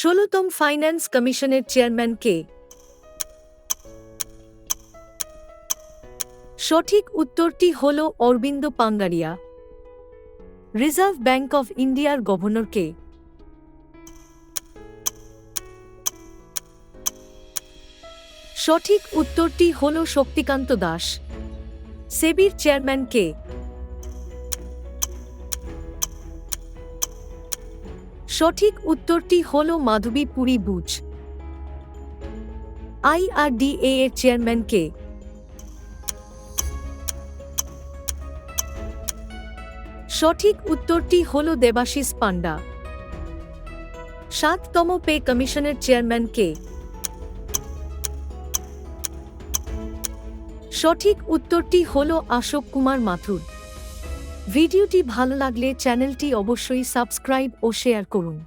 ১৬তম finance কমিশনের chairman কে? সঠিক উত্তরটি হল অরবিন্দ পাঙ্গারিয়া। রিজার্ভ ব্যাংক অফ ইন্ডিয়ার গভর্নর কে? সঠিক উত্তরটি হল শক্তিকান্ত দাস। সেবির চেয়ারম্যান কে? সঠিক উত্তরটি হল মাধবী পুরী বুচ। IRDA এর চেয়ারম্যান কে? সঠিক উত্তরটি হল দেবাশিস পান্ডা। ৭তম পে কমিশনের চেয়ারম্যান কে? সঠিক উত্তরটি হল অশোক কুমার মাথুর। ভিডিওটি ভালো লাগলে চ্যানেলটি অবশ্যই সাবস্ক্রাইব ও শেয়ার করুন।